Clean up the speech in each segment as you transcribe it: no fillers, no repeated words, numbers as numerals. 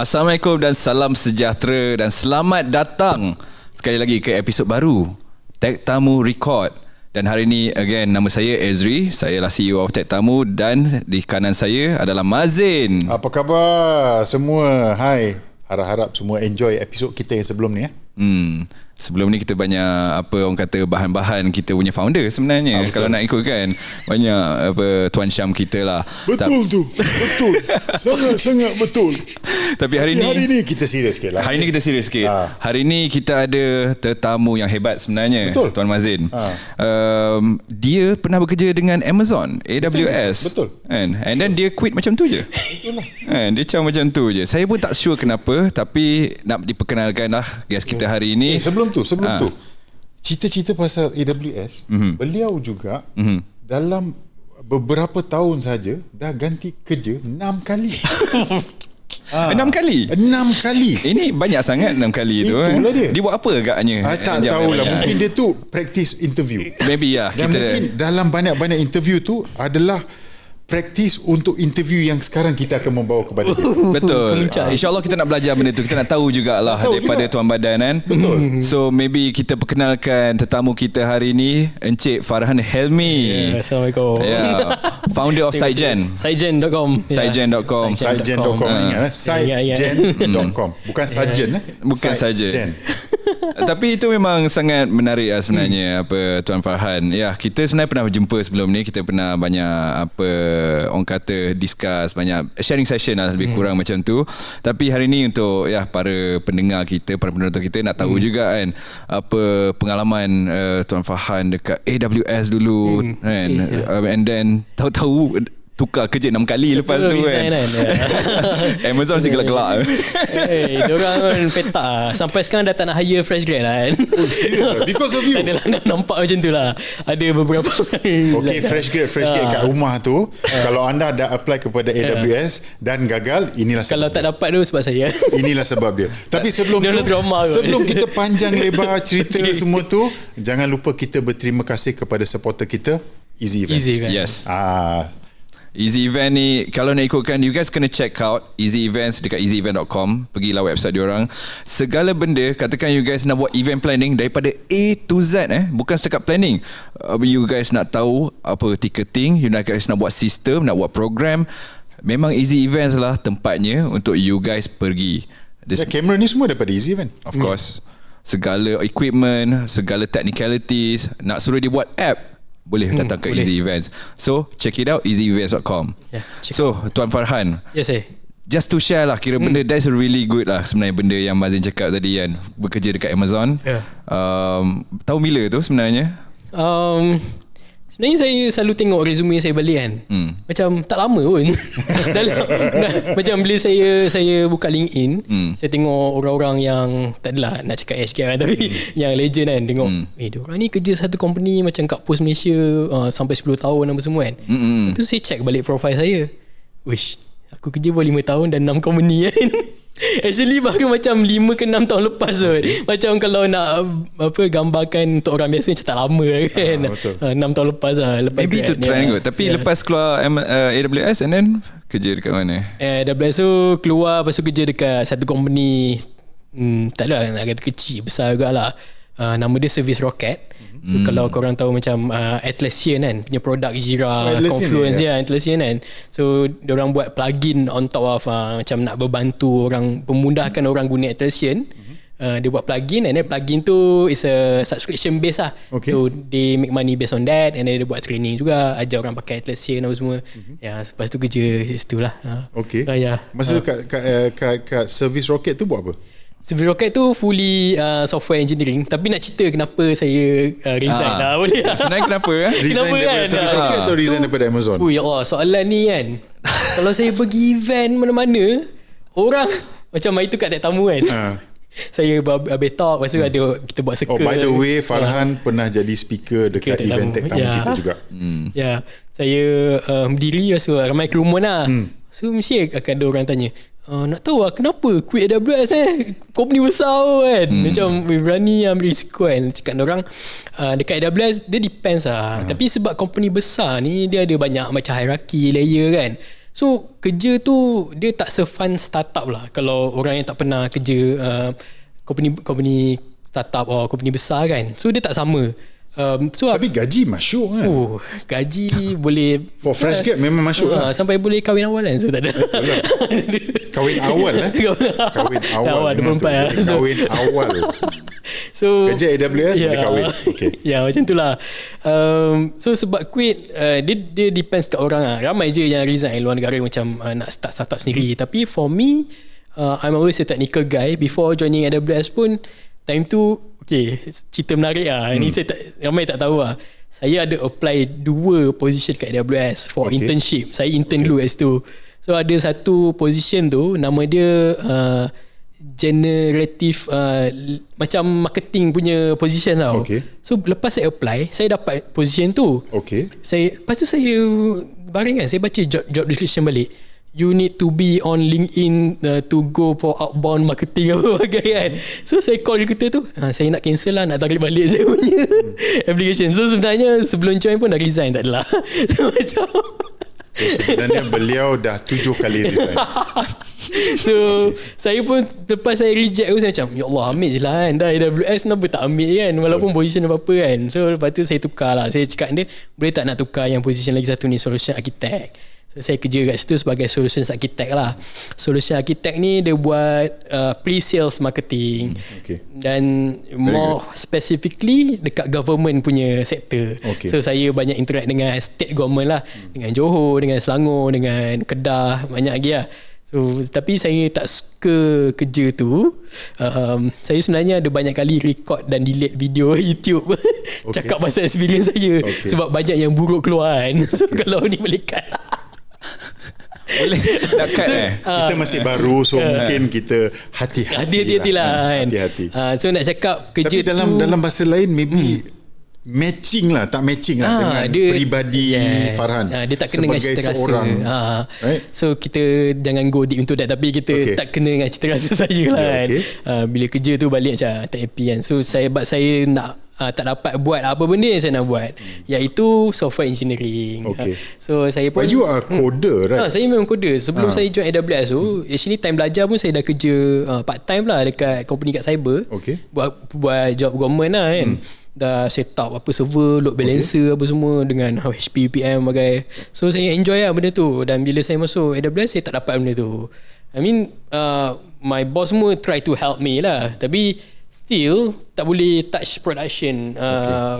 Assalamualaikum dan salam sejahtera dan selamat datang sekali lagi ke episod baru Tech Tamu Record. Dan hari ini again nama saya Ezri, saya lah CEO of Tech Tamu dan di kanan saya adalah Mazin. Apa khabar semua? Hai. Harap-harap semua enjoy episod kita yang sebelum ni . Sebelum ni kita banyak orang kata bahan-bahan kita punya founder sebenarnya. Kalau nak ikut kan banyak Tuan Syam kita lah. Betul tu. Betul. Sangat betul. Tapi hari ni kita serius sikit lah. Hari ni kita serius sikit. Hari ni kita ada tetamu yang hebat sebenarnya. Betul. Tuan Mazin. Dia pernah bekerja dengan Amazon, AWS. Betul. And then dia quit macam tu je. Dia macam tu je. Saya pun tak sure kenapa, tapi nak diperkenalkan lah guest kita hari ini. Sebelum tu cerita-cerita pasal AWS, beliau juga dalam beberapa tahun saja dah ganti kerja 6 kali. 6 kali? 6 kali. Ini banyak sangat 6 kali tu. Itulah dia. Dia buat apa agaknya? Tak tahulah. Mungkin dia tu practice interview. Maybe lah. Dan mungkin dalam banyak-banyak interview tu adalah praktis untuk interview yang sekarang kita akan membawa kepada dia. Betul. InsyaAllah kita nak belajar benda tu. Kita nak tahu jugalah daripada Tuan Badan kan. Betul. So maybe kita perkenalkan tetamu kita hari ini, Encik Farhan Helmi. Assalamualaikum. Founder of Sidegen. Sidegen.com. Sidegen.com. Sidegen.com. Sidegen.com. Bukan Sajen. Bukan Sajen. Tapi itu memang sangat menarik lah sebenarnya Tuan Farhan. Kita sebenarnya pernah berjumpa sebelum ni. Kita pernah banyak orang kata discuss, banyak sharing session lah lebih kurang macam tu. Tapi hari ni untuk para pendengar kita, para penonton kita nak tahu juga kan apa pengalaman Tuan Farhan dekat AWS dulu kan. And then tahu-tahu tukar kerja 6 kali lepas tu kan. Amazon mesti gelak-gelak. Diorang kan petak sampai sekarang dah tak nak hire fresh grad lah kan. Because of you. Adalah nampak macam tu lah. Ada beberapa Okay, fresh grad kat rumah tu, kalau anda dah apply kepada AWS dan gagal, inilah sebab. Kalau tak dapat tu sebab saya. Inilah sebab dia. Tapi sebelum kita panjang lebar cerita semua tu, jangan lupa kita berterima kasih kepada supporter kita, Easy Events. Yes. Easy Event ni kalau nak ikutkan, you guys kena check out Easy Events dekat easyevent.com. Pergilah website diorang. Segala benda, katakan you guys nak buat event planning daripada A to Z bukan setakat planning. You guys nak tahu apa ticketing, you guys nak buat sistem, nak buat program, memang Easy Events lah tempatnya untuk you guys pergi. Kamera ni semua daripada Easy Event. Of course. Segala equipment, segala technicalities, nak suruh dia buat app, boleh datang ke Easy Events. So check it out, easyevents.com. So Tuan Farhan, yes just to share lah, kira benda that's really good lah sebenarnya, benda yang Mazin cakap tadi kan, bekerja dekat Amazon. Tahu bila tu sebenarnya? Sebenarnya saya selalu tengok resume saya balik kan. Macam tak lama pun. Macam bila saya buka LinkedIn, saya tengok orang-orang yang tak adalah nak cakap HK tapi yang legend kan, tengok diorang ni kerja satu company macam kat Post Malaysia sampai 10 tahun apa semua kan. Itu saya check balik profile saya. Wish, aku kerja baru 5 tahun dan 6 company kan. Actually baru macam 5 ke 6 tahun lepas kot. Macam kalau nak gambarkan untuk orang biasa macam tak lama kan. 6 tahun lepas lah. Maybe itu trend kot. Tapi lepas keluar AWS and then kerja dekat mana? AWS tu keluar, lepas tu kerja dekat satu company, tak ada nak kata kecil, besar juga lah. Nama dia Service Rocket. So kalau korang tahu macam Atlassian kan, punya produk Jira, Confluence Atlassian kan. So diorang buat plugin on top of macam nak berbantu orang, memudahkan orang guna Atlassian. Dia buat plugin, and then plugin tu is a subscription based lah. So they make money based on that, and then dia buat training juga, ajar orang pakai Atlassian apa semua. Lepas tu kerja situ lah. Masa kat Service Rocket tu buat apa? Service Rocket tu fully software engineering. Tapi nak cerita kenapa saya resign lah, boleh lah. Sebenarnya kenapa? Resign daripada Service Rocket atau resign daripada Amazon? Ya Allah, soalan ni kan. Kalau saya pergi event mana-mana, orang macam itu kat tamu kan. Saya talk, lepas tu ada kita buat circle. By the way, Farhan pernah jadi speaker dekat event Tech Tamu kita juga. Saya berdiri, lepas tu ramai kerumunan lah. So mesti akan ada orang tanya, nak tahu lah kenapa quit AWS company besar kan. Macam berani ambil risiko kan. Cakap orang dekat AWS dia depends lah. Tapi sebab company besar ni dia ada banyak macam hierarchy layer kan. So kerja tu dia tak se-fun startup lah. Kalau orang yang tak pernah kerja company startup atau company besar kan. So dia tak sama. Tapi gaji masuk kan? Gaji boleh For fresh grad memang masuk lah. sampai boleh kahwin awal kan. So tak ada. Kahwin awal Kahwin awal 24 lah. Kahwin awal. So kerja AWS boleh kahwin. Okay. Ya macam tu lah. So sebab quit dia depends kat orang lah. Ramai je yang resign luar negara macam nak start startup sendiri. Tapi for me I'm always a technical guy. Before joining AWS pun time tu cerita menarik lah. Ni ramai tak tahu lah. Saya ada apply 2 position kat AWS for internship. Saya intern dulu as tu. So ada satu position tu nama dia generative macam marketing punya position tau. So lepas saya apply, saya dapat position tu. Lepas tu saya baring kan, saya baca job description balik. You need to be on LinkedIn to go for outbound marketing apa bagai kan. So saya call recruiter tu, saya nak cancel lah, nak tarik balik saya punya application. So sebenarnya sebelum join pun dah resign, tak adalah. So macam sebenarnya beliau dah 7 kali resign. So saya pun lepas saya reject aku, saya macam ya Allah, ambil je lah kan, dah AWS kenapa tak ambil kan, walaupun position apa-apa kan. So lepas tu saya tukar lah. Saya cakap dia, boleh tak nak tukar yang position lagi satu ni, solution architect. So saya kerja kat situ sebagai solutions architect lah. Solution architect ni dia buat pre-sales marketing. Dan more specifically dekat government punya sektor. So saya banyak interact dengan state government lah, dengan Johor, dengan Selangor, dengan Kedah, banyak lagi lah. So tapi saya tak suka kerja tu. Saya sebenarnya ada banyak kali record dan delete video YouTube cakap pasal experience saya. Sebab banyak yang buruk keluar kan. So kalau ni boleh cut boleh nak cut kita masih baru, so mungkin kita hati-hati lah kan. So nak cakap kerja tapi dalam bahasa lain maybe matching lah, tak matching lah dengan peribadi Farhan. Dia tak kena dengan cita rasa. Right? So kita jangan go deep into that, tapi kita tak kena dengan cita rasa saya lah kan. Bila kerja tu balik macam tak happy kan. So saya nak tak dapat buat apa benda yang saya nak buat, iaitu software engineering. So saya pun, but you are coder right? Saya memang coder. Sebelum saya join AWS tu, actually time belajar pun saya dah kerja part time lah dekat company kat cyber. Buat job government lah kan. Dah set up apa server, load balancer apa semua dengan HP UPM bagai. So saya enjoy lah benda tu. Dan bila saya masuk AWS, saya tak dapat benda tu. I mean my boss semua try to help me lah, tapi still tak boleh touch production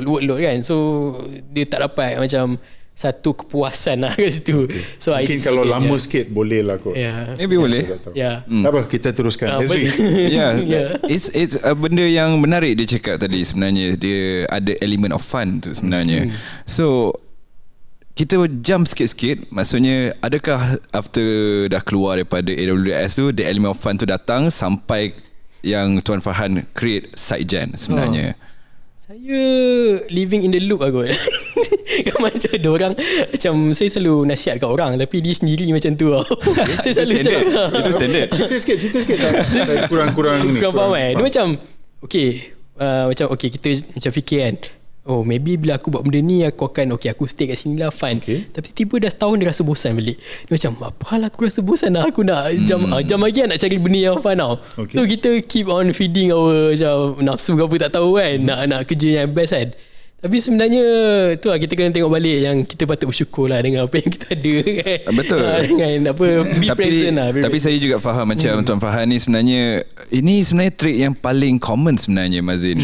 load kan. So dia tak dapat macam satu kepuasan lah kat situ. So mungkin kalau lama sikit boleh lah kot. Maybe boleh. Tak apa, kita teruskan. It's benda yang menarik dia cakap tadi. Sebenarnya dia ada element of fun tu sebenarnya. So kita jump sikit-sikit. Maksudnya adakah after dah keluar daripada AWS tu, the element of fun tu datang sampai yang Tuan Farhan create SiteGen sebenarnya? Saya living in the loop lah kot. Macam ada orang, macam saya selalu nasihat kat orang, tapi dia sendiri macam tu tau. Saya selalu cakap itu standard. Cerita sikit kurang faham kan. Dia macam macam kita macam fikir kan, oh maybe bila aku buat benda ni aku akan aku stay kat sini lah, fun. Tapi tiba dah setahun dia rasa bosan balik. Dia macam apa hal aku rasa bosan lah, aku nak jam lagi nak cari benda yang fun tau. So kita keep on feeding our macam nafsu ke apa tak tahu kan, nak kerja yang best kan. Tapi sebenarnya tu lah, kita kena tengok balik yang kita patut bersyukur lah dengan apa yang kita ada kan. Betul. Dengan apa, be present lah. Tapi saya juga faham macam Tuan Farhan ni sebenarnya, ini sebenarnya trait yang paling common sebenarnya Mazin.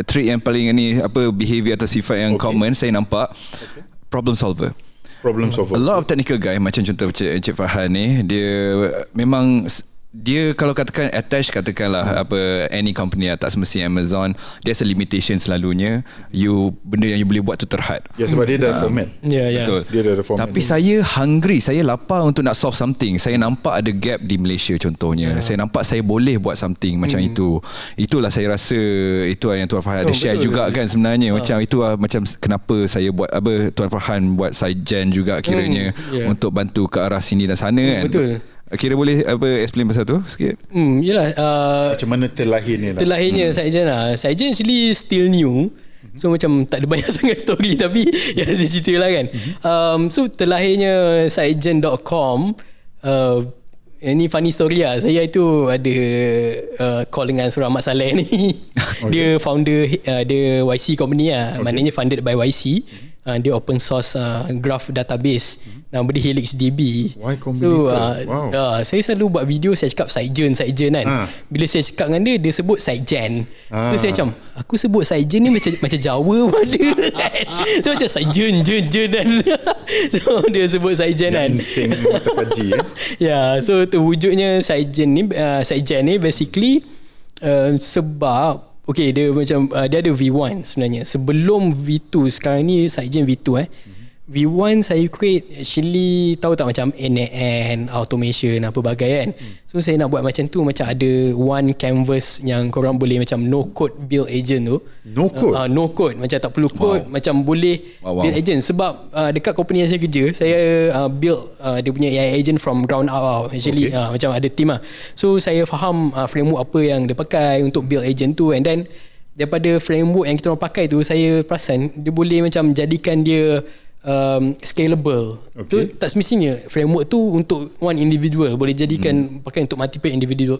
Trait yang paling ni apa, behavior atau sifat yang common saya nampak, problem solver. A lot of technical guy, macam contoh Encik Farhan ni, dia memang dia kalau katakan attach, katakanlah apa any company lah, tak semestinya Amazon, there's a limitation selalunya. Benda yang you boleh buat tu terhad. Sebab dia dah format. Betul. Dia dah format. Tapi saya hungry, saya lapar untuk nak solve something. Saya nampak ada gap di Malaysia contohnya. Saya nampak saya boleh buat something macam itu. Itulah saya rasa itu yang Tuan Farhan ada share juga kan sebenarnya. Macam itu macam kenapa saya buat apa, Tuan Farhan buat SiteGen juga kiranya untuk bantu ke arah sini dan sana kan. Betul. Kira boleh explain pasal tu sikit? Macam mana terlahirnya SiteGen lah. SiteGen actually still new. So macam tak ada banyak sangat story, tapi ya saya cerita lah kan. So terlahirnya SiteGen.com. Ini funny story lah. Saya itu ada call dengan seorang Mat Saleh ni. Dia founder dia YC company lah. Maknanya funded by YC. Dia open source graph database nama dia HelixDB. Y Combinator. Saya selalu buat video, saya cakap SiteGen kan. Bila saya cakap dengan dia sebut SiteGen. So saya macam, aku sebut SiteGen ni macam Jawa pada kan. So macam SiteGen kan. So dia sebut SiteGen kan. Insane terkaji so terwujudnya SiteGen ni basically sebab dia macam dia ada V1 sebenarnya. Sebelum V2, sekarang ni SiteGen V2 V1 saya create actually tahu tak macam NAN, automation apa bagai kan. So saya nak buat macam tu, macam ada one canvas yang korang boleh macam no code build agent tu. No code? No code, macam tak perlu code, macam boleh build agent. Sebab dekat company yang saya kerja, saya build dia punya AI agent from ground up actually. Macam ada team lah. So saya faham framework apa yang dia pakai untuk build agent tu, and then daripada framework yang kita orang pakai tu, saya perasan dia boleh macam jadikan dia scalable. So tak semestinya framework tu untuk one individual, boleh jadikan pakai untuk multiple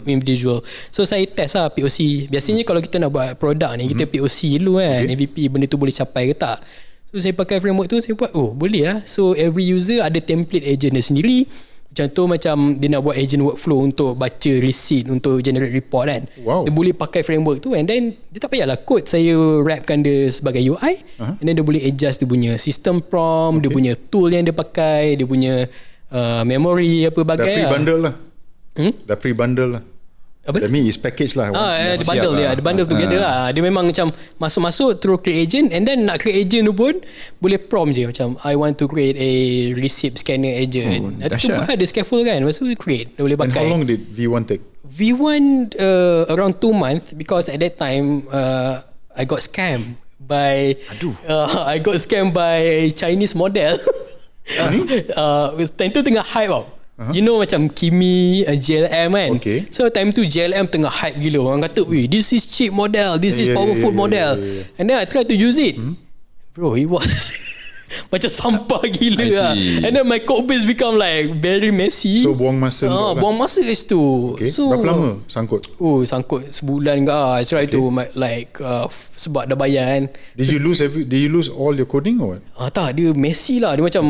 individual. So saya test lah POC. Biasanya kalau kita nak buat produk ni, kita POC dulu kan, MVP benda tu boleh capai ke tak. So saya pakai framework tu, saya buat boleh lah. So every user ada template agent dia sendiri. Contoh macam dia nak buat agent workflow untuk baca receipt, untuk generate report kan. Dia boleh pakai framework tu, and then dia tak payahlah code. Saya wrapkan dia sebagai UI, and then dia boleh adjust dia punya system prompt, dia punya tool yang dia pakai, dia punya memory apa bagai. Dah pre-bundle lah. Dah pre-bundle lah. Apa? That means it's package lah. Ada bundle dia, ada bundle together lah. Dia memang macam masuk through create agent, and then nak create agent tu pun boleh prompt je macam I want to create a receipt scanner agent. Itu pun ada scaffold kan. Lepas tu create, dia boleh pakai. And how long did V1 take? V1 around 2 months, because at that time I got scammed by I got scammed by Chinese model. Time tu tengah hype tau. You know macam Kimi, JLM kan. So time tu JLM tengah hype gila. Orang kata, this is cheap model, this is powerful model. And then I tried to use it. Bro, it was macam sampah gila lah. And then my code base become like very messy. So buang masa buang masa kat situ. So, berapa lama sangkut? Sangkut sebulan ke. I try to like sebab dah bayar kan. Did you lose all your coding or what? Tak, dia messy lah. Dia macam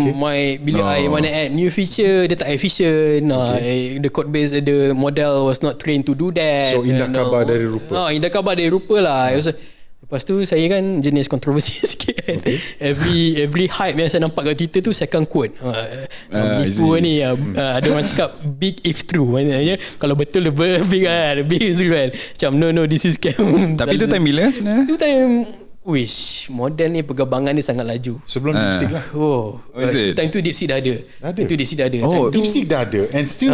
bila I wanna add new feature, dia tak efficient. The code base, the model was not trained to do that. So indah khabar dari rupa. Indah khabar dari rupa lah. Lepas tu saya kan jenis kontroversi sikit kan. Every hype yang saya nampak kat Twitter tu, saya akan quote nipu ni. Ada orang cakap big if true. Maknanya kalau betul big kan, big is true kan. Macam no this is scam. Tapi tu time bila sebenarnya? Itu time model ni perkembangan ni sangat laju. Sebelum DeepSeek lah. Time tu DeepSeek dah ada. DeepSeek dah ada. DeepSeek dah ada. And still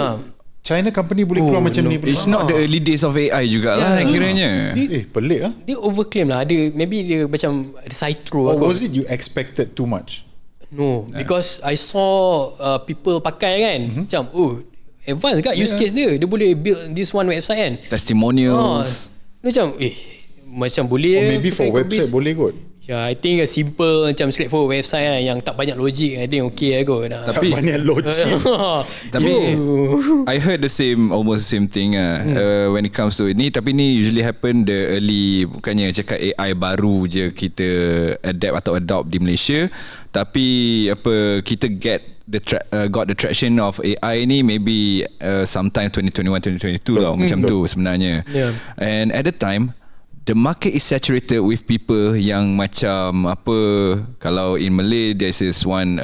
China company boleh keluar macam ni. It's not the early days of AI jugalah kiranya. Pelik lah. Dia overclaim lah. Maybe dia macam ada Cytro. Or was it you expected too much? No, because I saw people pakai kan. Macam advance kat use case dia. Dia boleh build this one website kan. Testimonials. Macam macam boleh. Or maybe for website boleh kot. I think a simple macam straightforward website lah, yang tak banyak logik, I think okay lah kot. Tak banyak logik. Tapi I heard almost the same thing when it comes to ni. Tapi ni usually happen the early, bukannya cakap AI baru je kita adapt atau adopt di Malaysia, tapi kita got the traction of AI ni maybe sometime 2021 2022 lah, macam tu sebenarnya. And at the time the market is saturated with people yang macam kalau in Malay there's this one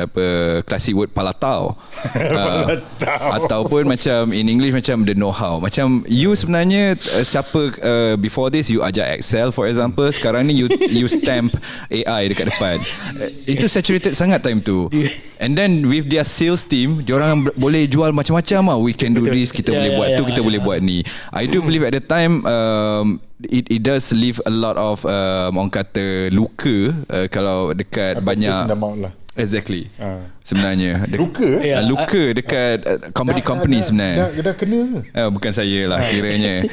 classic word palatau. Ataupun macam in English macam the know how. Macam you sebenarnya siapa before this you ajar Excel for example, sekarang ni you stamp AI dekat depan. Itu saturated sangat time tu. And then with their sales team, diorang boleh jual macam-macam lah. We can do this, kita boleh buat tu, kita boleh buat ni. I do believe at the time it does leave a lot of orang kata luka kalau dekat banyak Exactly. Sebenarnya Luka luka dekat company sebenarnya. Dah kena ke? Bukan saya lah kiranya.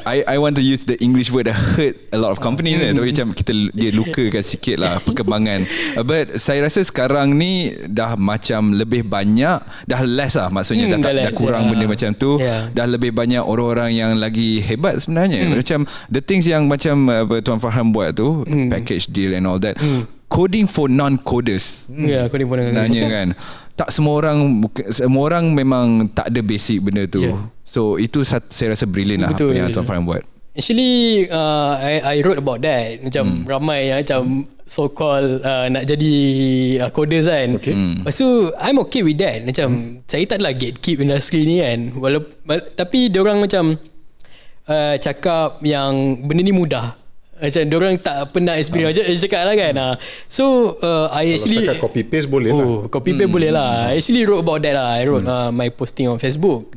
I want to use the English word hurt a lot of companies tapi macam dia lukakan sikit lah perkembangan. But saya rasa sekarang ni dah macam lebih banyak, dah less lah maksudnya, dah kurang benda macam tu. Dah lebih banyak orang-orang yang lagi hebat sebenarnya. Macam the things yang macam Tuan Farhan buat tu, package deal and all that. Coding for non-coders. Coding for non-coders. Nanya kan, tak semua orang memang tak ada basic benda tu. So itu saya rasa brilliant lah apa yang Tuan Farhan buat. Actually I wrote about that. Macam ramai yang macam so called nak jadi coders kan. Lepas tu I'm okay with that. Macam saya tak adalah gatekeep industri ni kan. Tapi diorang macam cakap yang benda ni mudah. Macam diorang tak pernah experience macam cakap lah kan. So I actually kalau copy paste boleh lah. Copy paste boleh lah. I actually wrote about that lah. I wrote my posting on Facebook.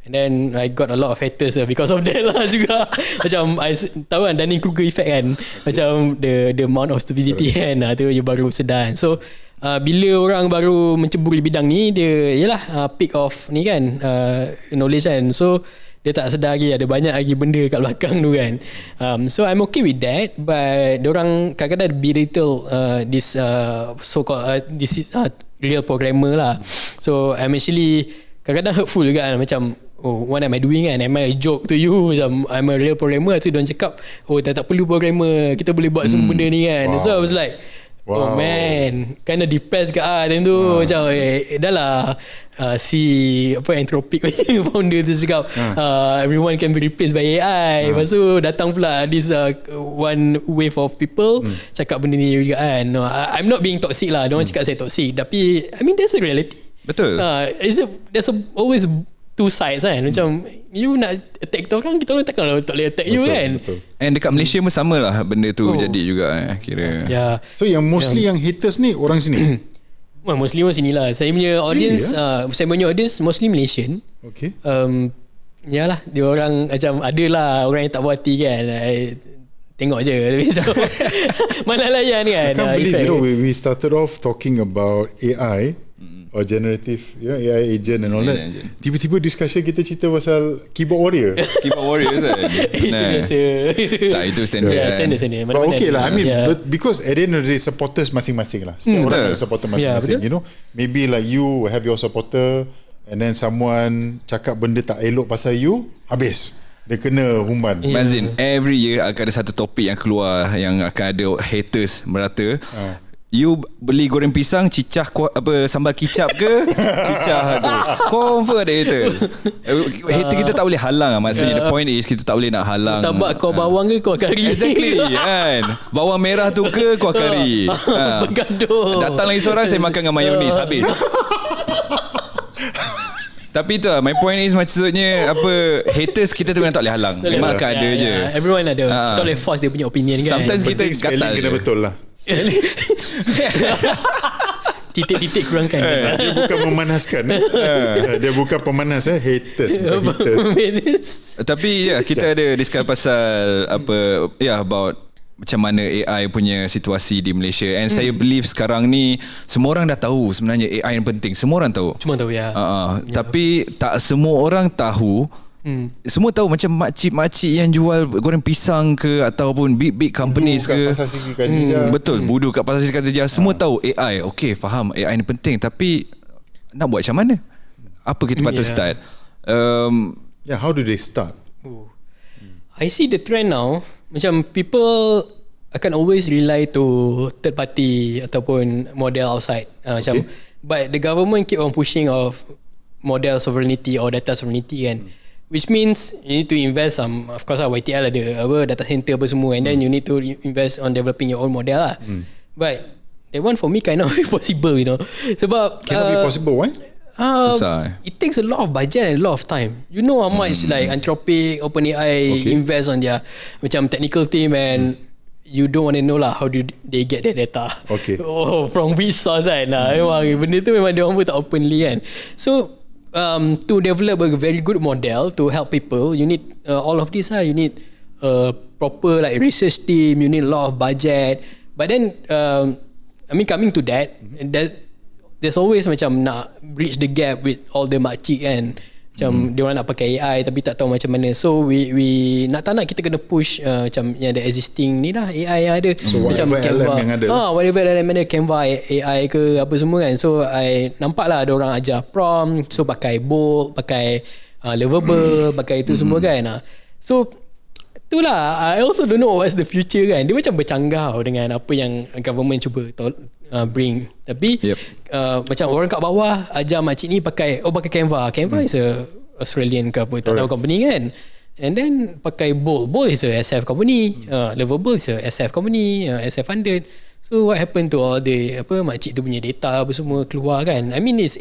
And then I got a lot of haters because of that lah juga. Macam I tahu kan Dunning-Kruger effect kan. Macam the amount of stupidity kan. Tu je baru sedar. So bila orang baru menceburi bidang ni, dia yalah peak of ni kan knowledge kan. So dia tak sedar lagi ada banyak lagi benda kat belakang tu kan. So I'm okay with that, but diorang kadang-kadang belittle this so-called this is real programmer lah. So I'm actually kadang-kadang hurtful juga kan. Macam what am I doing kan? Am I a joke to you? Macam I'm a real programmer. So diorang cakap tak perlu programmer, kita boleh buat semua benda ni kan. So I was like oh man, kind of depressed ke time tu. Macam dah lah si Anthropic founder tu cakap everyone can be replaced by AI. Lepas tu datang pula this one wave of people cakap benda ni juga kan. No, I'm not being toxic lah. Diorang cakap saya toxic, tapi I mean that's a reality. Betul. There's always two sides kan. Macam you nak attack kita orang takkan tak boleh attack you kan. Betul. And dekat Malaysia pun sama lah benda tu jadi juga kira. So yang mostly yang haters ni orang sini. Mostly orang sini lah. Saya punya audience saya punya audience mostly Malaysian. Okay. Yalah, dia orang macam ada lah orang yang tak puas hati kan. Tengok je. Mana layan kan. I can't believe we started off talking about AI or generative AI agent and all that. Tiba-tiba discussion kita cerita pasal keyboard warrior. Keyboard warrior kan. Itu biasa. Tak, itu standard. Standard. But okay lah. I mean, because at the end of the day, supporters masing-masing lah. Setiap orang ada supporter masing-masing. Maybe like you have your supporter, and then someone cakap benda tak elok pasal you, habis. Dia kena human. Mazin, every year akan ada satu topik yang keluar yang akan ada haters merata. You beli goreng pisang cicah sambal kicap ke cicah tu, confirm ada hater. Hater kita tak boleh halang lah. Maksudnya the point is kita tak boleh nak halang. Tabak kuah bawang ke kuah kari. Exactly kan. Bawang merah tu ke kuah kari. Bergaduh. Datang lagi seorang, saya makan dengan mayonis, habis. Tapi tu lah, my point is maksudnya haters kita tu memang tak boleh halang. Memang akan ada je. Everyone ada. Kita boleh force dia punya opinion kan. Sometimes kita gatal kena betul lah. Titik-titik kurangkan. Dia bukan memanaskan. Dia bukan pemanas haters. Tapi kita ada discuss pasal about macam mana AI punya situasi di Malaysia. And saya believe sekarang ni semua orang dah tahu sebenarnya AI yang penting. Semua orang tahu. Cuma tahu Tapi tak semua orang tahu. Semua tahu macam makcik-makcik yang jual goreng pisang ke ataupun big companies ke. Pasar Siti Khadijah. Betul, budu kat Pasar Siti Khadijah. Semua tahu AI. Okay, faham AI ni penting, tapi nak buat macam mana? Apa kita patut start? How do they start? I see the trend now. Macam people akan always rely to third party ataupun model outside. But the government keep on pushing of model sovereignty or data sovereignty kan. Which means you need to invest of course YTL ada data center apa semua, and then you need to invest on developing your own model lah. But that one for me kind of impossible, sebab cannot be possible. Why? Susah. It takes a lot of budget and a lot of time. You know how much like Anthropic, OpenAI invest on their macam technical team, and you don't want to know lah how do they get their data. From which source kan. Memang benda tu memang dia orang pun tak openly kan. So to develop a very good model to help people, you need all of this lah. You need proper like research team, you need a lot of budget. But then I mean coming to that, there's always macam nak bridge the gap with all the makcik kan. Macam dia orang nak pakai AI tapi tak tahu macam mana. So we nak tak nak kita kena push macam yang ada existing ni lah AI yang ada. So macam Canva yang ada. Whatever LM yang ada, Canva AI ke apa semua kan. So I nampak lah ada orang ajar prompt. So pakai Bolt, pakai Lovable, pakai itu semua kan. So itulah, I also don't know what's the future kan. Dia macam bercanggah dengan apa yang government cuba bring. Tapi macam orang kat bawah ajar makcik ni pakai Canva. Canva is a Australian ke apa, tak tahu company kan. And then pakai Bolt is a SF company. Lovable is a SF company, SF funded. So what happened to all the makcik tu punya data apa semua keluar kan. I mean it's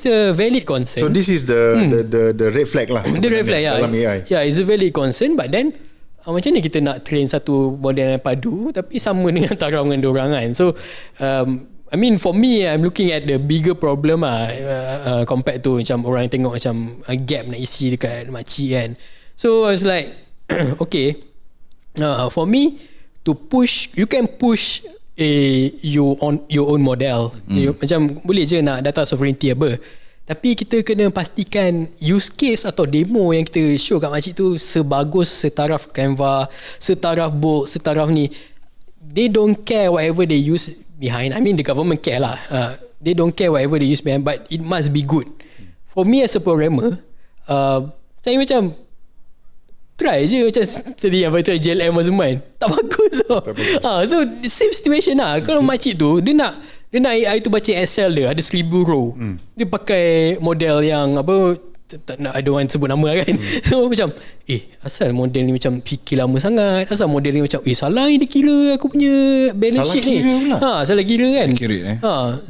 a valid concern. So this is the red flag lah. The red flag dalam AI. Yeah, it's a valid concern, but then macam ni kita nak train satu model yang padu tapi sama dengan taraf dengan diorang kan. So I mean for me, I'm looking at the bigger problem compared to macam orang tengok macam gap nak isi dekat makcik kan. So I was like okay, for me to push, you can push your own model. Macam boleh je nak data sovereignty apa, tapi kita kena pastikan use case atau demo yang kita show kat makcik tu sebagus setaraf Canva, setaraf Bolt, setaraf ni. They don't care whatever they use behind. I mean the government care lah. They don't care whatever they use behind, but it must be good. For me as a programmer, saya macam try je macam tadi yang try JLM semua kan. Tak bagus tau. So same situation lah. Kalau makcik tu dia nak AI tu baca Excel dia ada 1000 row. Dia pakai model yang apa, tak nak, I don't want sebut nama kan. So macam asal model ni macam fikir lama sangat, asal model ni macam salah ni dia kira aku punya balance sheet ni. Salah kira kan.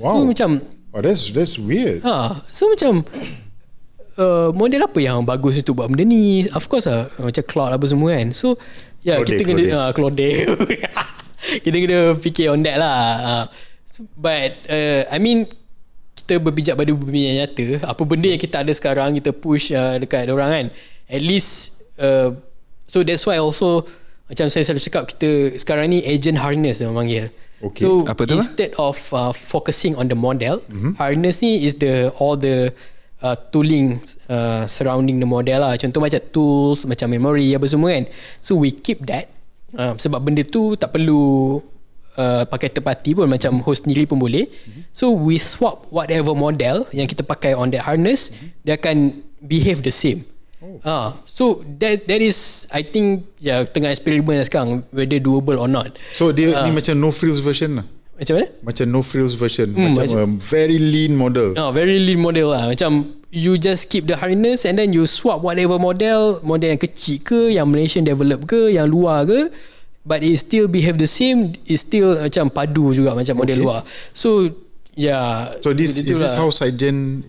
So macam that's weird. So macam model apa yang bagus untuk buat benda ni? Of course lah, macam cloud apa semua kan. So kita kena Claude. Kita kena fikir on that lah. But I mean kita berpijak pada bumi yang nyata. Apa benda yang kita ada sekarang kita push dekat orang kan. At least so that's why also macam saya selalu cakap, kita sekarang ni agent harness dia panggil. So apa tu instead of focusing on the model, harness ni is all the tooling surrounding the model lah. Contoh macam tools, macam memory apa semua kan. So we keep that sebab benda tu tak perlu pakai third party pun, macam host sendiri pun boleh. So we swap whatever model yang kita pakai on that harness, dia akan behave the same. So that is I think tengah eksperimen sekarang whether doable or not. So dia ni macam no frills version lah. Macam mana? Macam no frills version, macam very lean model. Very lean model lah. Macam you just keep the harness and then you swap whatever model yang kecil ke, yang Malaysian develop ke, yang luar ke, but it still behave the same. It still macam padu juga macam model luar. So so is this how Sidegen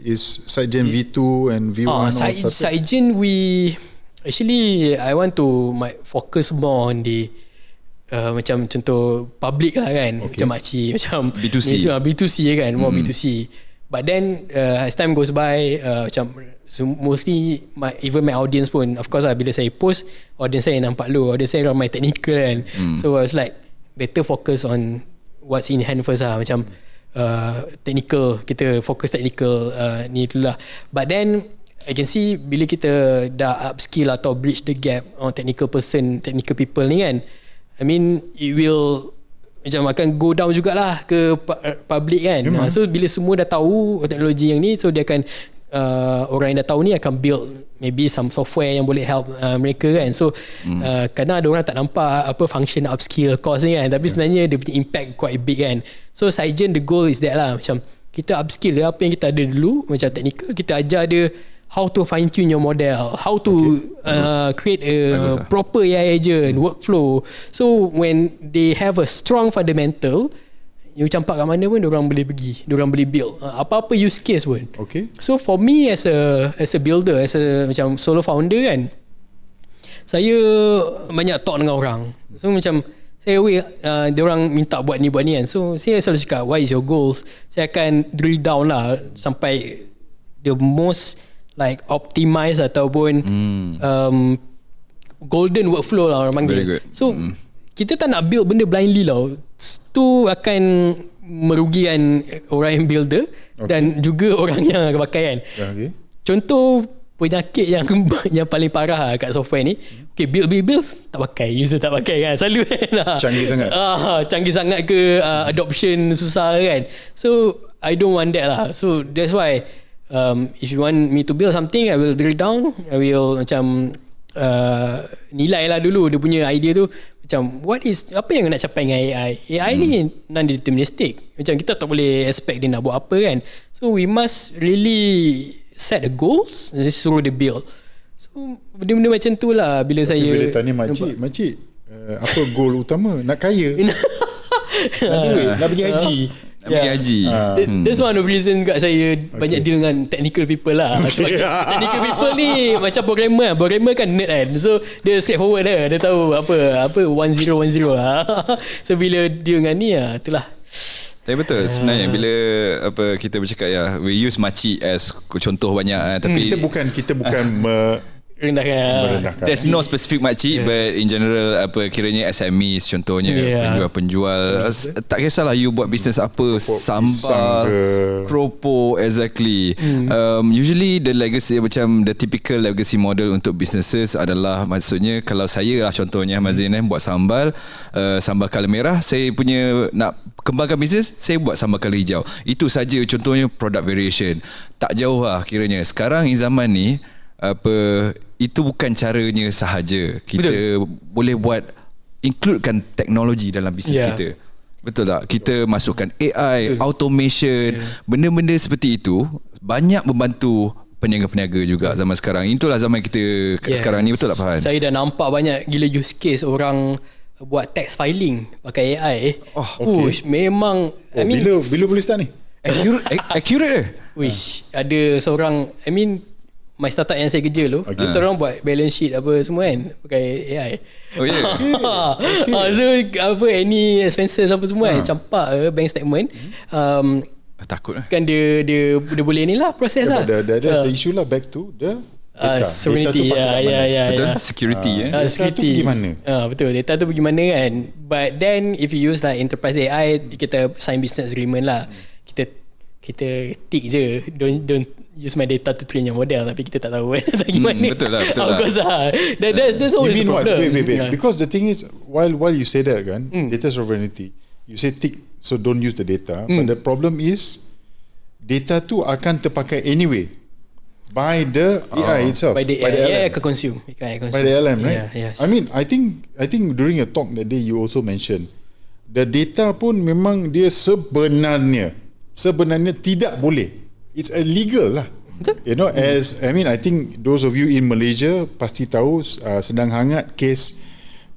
V2 and V1 Sidegen we actually I want to focus more on the macam contoh public lah kan. Macam makcik, macam B2C kan, more B2C. But then as time goes by, macam mostly even my audience pun, of course lah, bila saya post, audience saya nampak low, audience saya ramai technical kan. So I was like better focus on what's in hand first lah. Macam technical, kita fokus technical ni tu lah. But then I can see bila kita dah upskill atau bridge the gap on technical people ni kan, I mean it will macam akan go down jugalah ke public kan. So bila semua dah tahu teknologi yang ni, so dia akan orang yang dah tahu ni akan build maybe some software yang boleh help mereka kan. So kadang ada orang tak nampak apa function upskill course ni kan, tapi sebenarnya dia punya impact quite big kan. So Sidegen the goal is that lah, macam kita upskill dia apa yang kita ada dulu, macam technical, kita ajar dia how to fine tune your model, how to create a proper AI agent workflow. So when they have a strong fundamental, you campak kat mana pun diorang boleh pergi, diorang boleh build apa-apa use case pun. So for me as a builder, as a macam solo founder kan, saya banyak talk dengan orang. So macam saya diorang minta buat ni kan, so saya selalu cakap what is your goals. Saya akan drill down lah sampai the most like optimize ataupun golden workflow lah orang panggil. So kita tak nak build benda blindly lah. Tu akan merugikan orang yang builder dan juga orang yang akan pakai kan. Contoh penyakit yang paling parah kat software ni, build tak pakai, user tak pakai kan, selalu kan. Canggih sangat. Canggih sangat ke, adoption susah kan. So I don't want that lah. So that's why if you want me to build something, I will drill down, I will macam nilai lah dulu dia punya idea tu, macam apa yang nak capai dengan AI ni non-deterministic, macam kita tak boleh expect dia nak buat apa kan. So we must really set the goals, suruh dia build. So benda-benda macam tu lah. Bila tanya makcik apa goal utama? Nak kaya? Nak duit? Nak pergi haji? That's one of the reason kat saya banyak deal dengan technical people lah. Sebab technical people ni macam programmer kan nerd kan, so dia straightforward dia tahu apa 1010 lah. So bila deal dengan ni itulah. Tapi betul sebenarnya bila kita bercakap we use makcik as contoh banyak tapi kita bukan rendahkan. There's no specific makcik, but in general kiranya SMEs contohnya, penjual tak kisahlah you buat bisnes apa, sambal, keropok, exactly. Usually the legacy macam the typical legacy model untuk businesses adalah, maksudnya kalau saya lah contohnya Mazin buat sambal colour merah, saya punya nak kembangkan bisnes, saya buat sambal colour hijau. Itu saja contohnya product variation. Tak jauh lah kiranya. Sekarang zaman ni itu bukan caranya sahaja. Kita boleh buat, includekan teknologi dalam bisnes kita. Betul tak? Kita masukkan AI, automation, benda-benda seperti itu banyak membantu peniaga-peniaga juga zaman sekarang. Itulah zaman kita sekarang ni, betul tak Farhan? Saya dah nampak banyak gila use case orang buat tax filing pakai AI. Memang bila boleh start ni? Accurate ada seorang, my startup yang saya kerja tu, kita orang buat balance sheet apa semua kan pakai AI. So any expenses apa semua kan, campak bank statement. Takut lah. Kan dia boleh ni lah proses lah. Ada issue lah back to the data. Sovereignty. Betul. Security Data tu pergi mana? Betul, data tu pergi mana kan. But then if you use like enterprise AI, kita sign business agreement lah. Kita tick je, don't use my data to train your model, tapi kita tak tahu tak gimana. Betul lah. That's always the problem. Wait. Because the thing is, while you say that kan, data sovereignty, you say tick, so don't use the data. But the problem is, data tu akan terpakai anyway by the AI itself. By the AI akan consume. By the LM, right? Yes. I think during a talk that day you also mentioned, the data pun memang dia sebenarnya tidak boleh. It's illegal lah. You know, I think those of you in Malaysia pasti tahu sedang hangat kes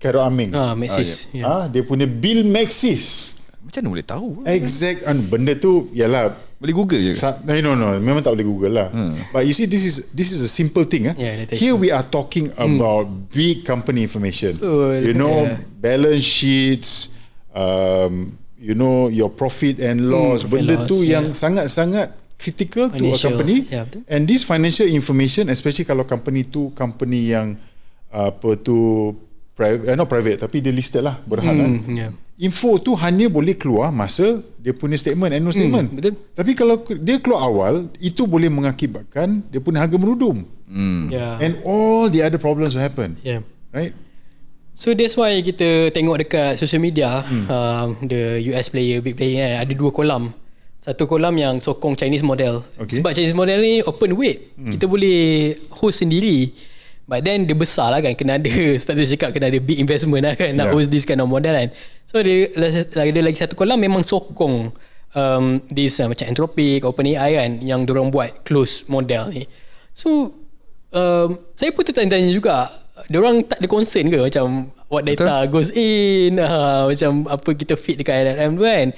Khairul Aming. Maxis. Dia punya bill Maxis. Macam mana boleh tahu? Exact. Benda tu yalah, boleh Google je. No, memang tak boleh Google lah. But you see, this is a simple thing. Here we are talking about big company information. Balance sheets, your profit and loss, benda tu yang sangat-sangat critical to a company. And this financial information, especially kalau company yang private, not private tapi dia listed lah, berhalan. Info tu hanya boleh keluar masa dia punya statement, annual statement. Betul. Tapi kalau dia keluar awal, itu boleh mengakibatkan dia punya harga merudum. And all the other problems will happen. Right? So that's why kita tengok dekat social media, the US player, big player, ada dua kolam. Satu kolam yang sokong Chinese model. Sebab Chinese model ni open weight, kita boleh host sendiri. But then dia besar lah kan, kena ada, sebab tu cakap kena ada big investment lah kan, nak host this kind of model kan. So dia lagi satu kolam memang sokong this macam Anthropic, OpenAI kan, yang dorang buat close model ni. So saya pun tertanya juga, diorang tak ada concern ke macam what data goes in, macam apa kita feed dekat LLM tu kan.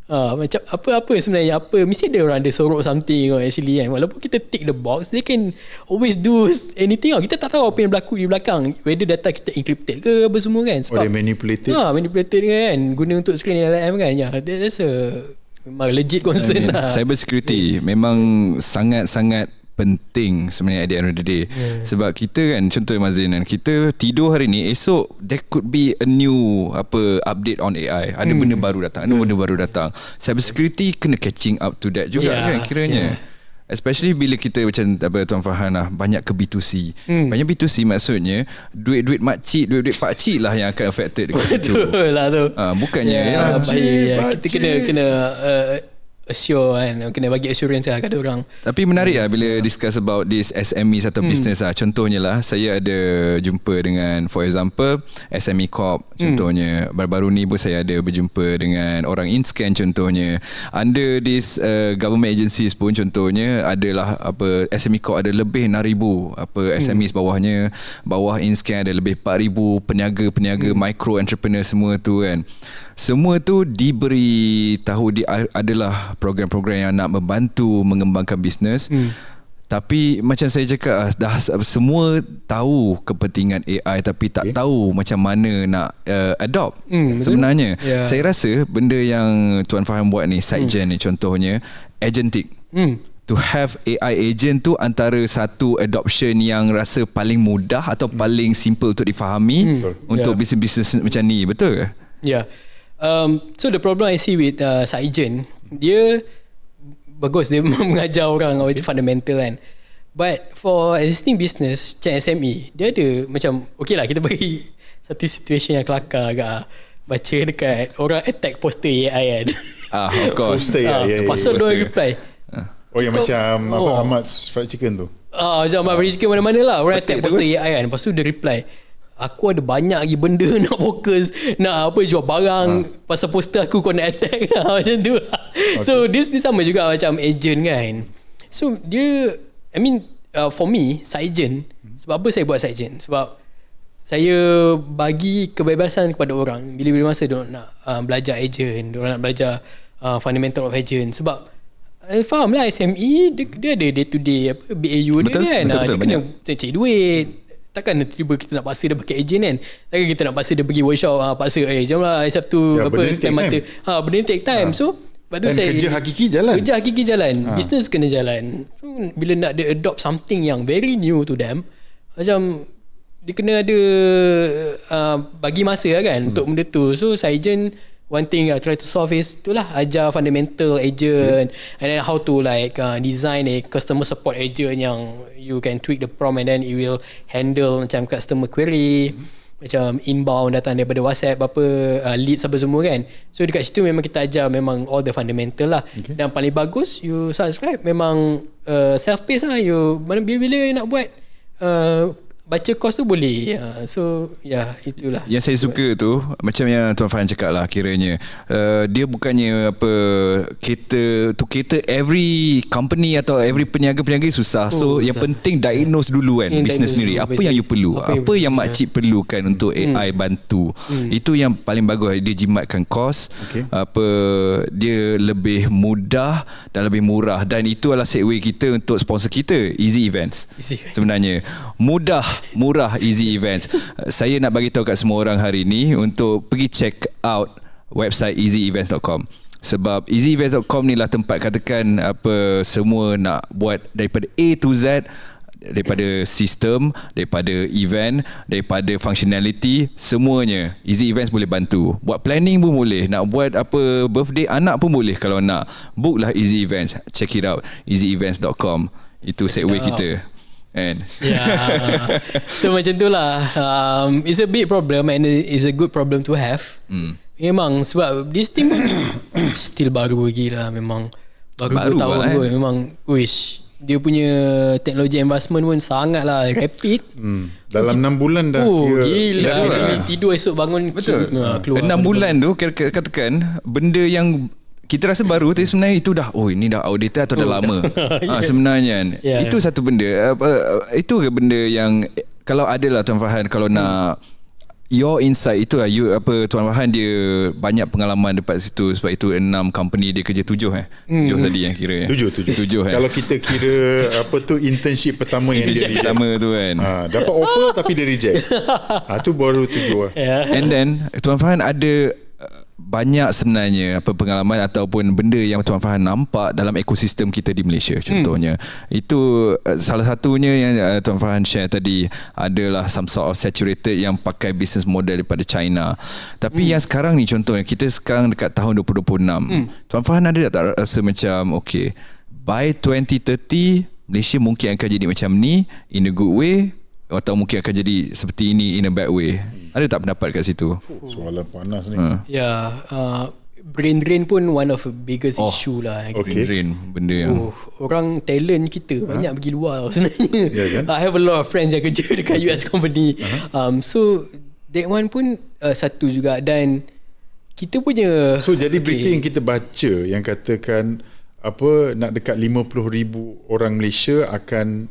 Macam apa sebenarnya, mesti ada sorok something actually kan. Walaupun kita tick the box, they can always do anything. Kita tak tahu apa yang berlaku di belakang, whether data kita encrypted ke apa semua kan. Sebab dia manipulated kan, guna untuk screen LLM kan. That's a legit concern lah. Cyber security memang sangat-sangat penting sebenarnya at the end of the day. Sebab kita kan, contoh Mazin kan, kita tidur hari ni, esok there could be a new update on AI. Ada benda baru datang, cyber security kena catching up to that juga kan kiranya. Especially bila kita macam Tuan Farhan lah, banyak ke B2C. Banyak B2C maksudnya duit-duit makcik, duit-duit pakcik lah yang akan affected dekat situ. Betul lah tu. Bukannya kita kena assure kan, kena bagi assurance lah kepada orang. Tapi menarik lah bila discuss about this SMEs atau business lah. Contohnya lah, saya ada jumpa dengan, for example, SME Corp contohnya. Baru-baru ni pun saya ada berjumpa dengan orang InScan contohnya. Under this government agencies pun contohnya adalah SME Corp ada lebih 6,000 SMEs bawahnya. Bawah InScan ada lebih 4,000 peniaga-peniaga micro entrepreneur semua tu kan. Semua tu diberi tahu adalah program-program yang nak membantu mengembangkan bisnes. Tapi macam saya cakap, dah semua tahu kepentingan AI tapi tak tahu macam mana nak adopt sebenarnya. Saya rasa benda yang Tuan Farhan buat ni, SiteGen ni contohnya, agentic. To have AI agent tu antara satu adoption yang rasa paling mudah atau paling simple untuk difahami untuk bisnes-bisnes macam ni. Betul ke? So the problem I see with SiteGen, dia bagus, dia mengajar orang fundamental kan. But for existing business macam SME, dia ada macam, okay lah kita bagi satu situation yang kelakar agak, baca dekat orang attack poster AI kan. Of course. Poster lepas tu dia reply, yang macam Ahmad's Fried Chicken tu. Macam Ahmad's Fried Chicken mana-mana lah, orang attack poster AI kan. Lepas tu dia reply, aku ada banyak lagi benda nak fokus, nak jual barang, pasal poster aku kau nak attack macam tu. So this sama juga macam agent kan. So dia, I mean for me SiteGen, sebab apa saya buat SiteGen? Sebab saya bagi kebebasan kepada orang bila-bila masa dia nak belajar agent, dia nak belajar fundamental of agent. Sebab faham lah SME dia ada day to day BAU dia kan. Dia kena cari duit. Takkan tiba kita nak paksa dia pakai agent kan. Takkan kita nak paksa dia pergi workshop, paksa jom lah Sabtu spend mata. Benda ni take time. So dan kerja hakiki jalan. Business kena jalan. So, bila nak dia adopt something yang very new to them, macam dia kena ada bagi masa lah kan untuk benda tu. So SiteGen, one thing I try to solve is itulah, ajar fundamental agent and then how to design a customer support agent yang you can tweak the prompt and then it will handle macam customer query, macam inbound datang daripada WhatsApp leads apa semua kan. So dekat situ memang kita ajar memang all the fundamental lah. Dan paling bagus you subscribe memang self-paced lah. You bila-bila nak buat baca course tu boleh. So itulah yang saya suka tu, macam yang Tuan Farhan cakap lah, kiranya dia bukannya cater every company atau every peniaga-peniaga susah. So yang penting diagnose dulu kan bisnes sendiri, apa yang you perlu, apa yang makcik perlukan untuk AI bantu. Itu yang paling bagus. Dia jimatkan kos, dia lebih mudah dan lebih murah. Dan itu adalah segue kita untuk sponsor kita, Easy Events. Sebenarnya murah Easy Events. Saya nak bagi tahu kat semua orang hari ni untuk pergi check out website easyevents.com. Sebab easyevents.com ni lah tempat, katakan semua nak buat daripada A to Z, daripada sistem, daripada event, daripada functionality, semuanya Easy Events boleh bantu. Buat planning pun boleh, nak buat birthday anak pun boleh. Kalau nak, book lah Easy Events. Check it out, easyevents.com. Itu segue kita. So macam tu lah. It's a big problem and it's a good problem to have. Memang sebab this thing still baru lagi lah. Memang baru 2 tahun pun. Memang dia punya teknologi investment pun sangat lah rapid. Dalam 6 bulan dah gila. Tidur esok bangun keluar. 6 bulan tu katakan benda yang kita rasa baru, tapi sebenarnya itu dah ini dah outdated atau dah lama. Sebenarnya itu satu benda. Itu ke benda yang kalau ada lah Tuan Farhan, kalau nak your insight itu lah, Tuan Farhan dia banyak pengalaman dekat situ. Sebab itu 6 company dia kerja 7 7 tadi yang kira 7 Kalau kita kira internship pertama yang dia reject tu kan, dapat offer tapi dia reject. Tu baru 7 lah. And then Tuan Farhan ada banyak sebenarnya pengalaman ataupun benda yang Tuan Farhan nampak dalam ekosistem kita di Malaysia. Contohnya itu salah satunya yang Tuan Farhan share tadi adalah some sort of saturated yang pakai business model daripada China. Tapi yang sekarang ni, contohnya kita sekarang dekat tahun 2026, Tuan Farhan ada tak rasa macam okay, by 2030 Malaysia mungkin akan jadi macam ni in a good way, atau mungkin akan jadi seperti ini in a bad way? Ada tak pendapat kat situ? Soalan panas ni. Brain drain pun one of the biggest issue lah. Brain drain, benda yang orang talent kita banyak pergi luar sebenarnya. I have a lot of friends yang kerja dekat US company. So that one pun satu juga. Dan kita punya, so jadi berita yang kita baca yang katakan nak dekat 50,000 orang Malaysia akan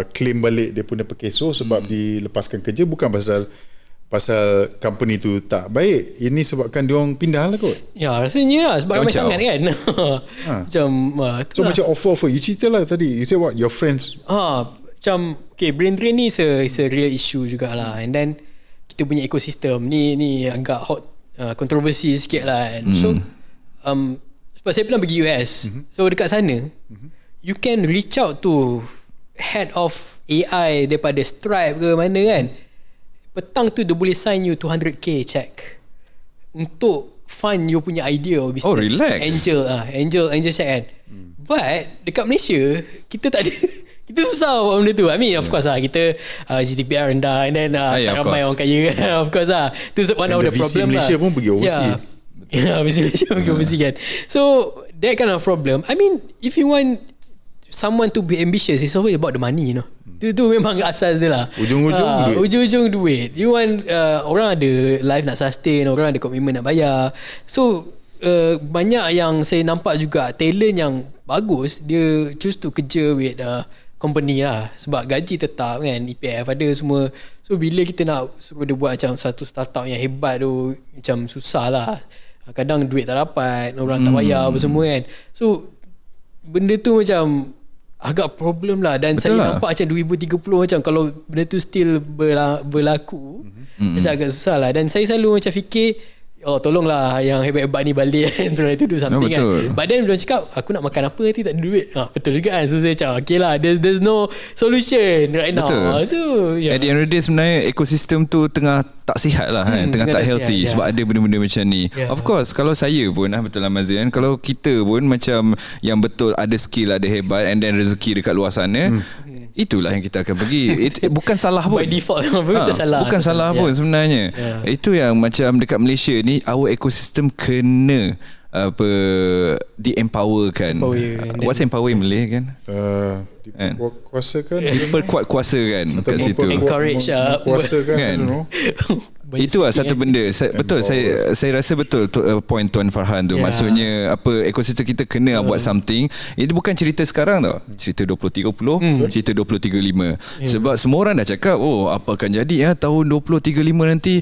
claim balik dia punya pekeso sebab dilepaskan kerja, bukan pasal company tu tak baik, ini sebabkan dia orang pindah lah kot. Ya, rasanya lah, sebab ramai sangat kan. Macam offer you cerita lah tadi, you say what your friends macam brain drain ni is a real issue jugalah. And then kita punya ekosistem ni agak hot, kontroversi sikit lah kan. So sebab saya pernah pergi US, so dekat sana you can reach out to head of AI daripada Stripe ke mana kan, petang tu dia boleh sign you 200k check untuk fund you punya idea of business. Oh, relax. Angel check kan. But dekat Malaysia kita tak ada. Kita susah buat benda tu. I mean of course lah, kita GDPR rendah, and then tak ramai orang kaya kan. Of course lah, tu one of the problem lah. Malaysia pun pergi overseas. Malaysia pergi overseas kan. So that kind of problem, I mean if you want someone to be ambitious, it's always about the money, you know. Itu memang asas dia lah. Ujung-ujung duit. You want orang ada life nak sustain, orang ada komitmen nak bayar. So banyak yang saya nampak juga talent yang bagus, dia choose to kerja with company lah, sebab gaji tetap kan, EPF ada semua. So bila kita nak suruh dia buat macam satu startup yang hebat tu, macam susah lah. Kadang duit tak dapat, orang tak bayar apa semua kan. So benda tu macam agak problem lah. Dan betul saya lah. Nampak macam 2030 macam kalau benda tu still berlaku, macam agak susah lah. Dan saya selalu macam fikir, tolonglah yang hebat-hebat ni balik kan, try to do something kan. But then dia cakap, aku nak makan apa nanti tak ada duit. Betul juga kan. So saya cakap okay lah, there's no solution right now. So at the end of the day sebenarnya ekosistem tu tengah tak sihat lah kan, tengah tak healthy sebab ada benda-benda macam ni. Of course kalau saya pun betul lah Mazian, kalau kita pun macam yang betul ada skill, ada hebat, and then rezeki dekat luar sana, itulah yang kita akan pergi. Bukan salah pun by default. Bukan salah pun sebenarnya. Itu yang macam dekat Malaysia ni, our ecosystem kena di-empowerkan. What's empower in Malay kan? Kuasakan, perkuat kuasa kan kat situ. Encourage kuasakan kan. Itu lah satu benda. Betul, saya rasa betul point Tuan Farhan tu. Maksudnya ekosistem kita kena buat something. Ini bukan cerita sekarang tau, cerita 2030, cerita 2035. Sebab semua orang dah cakap, apa akan jadi tahun 2035 nanti.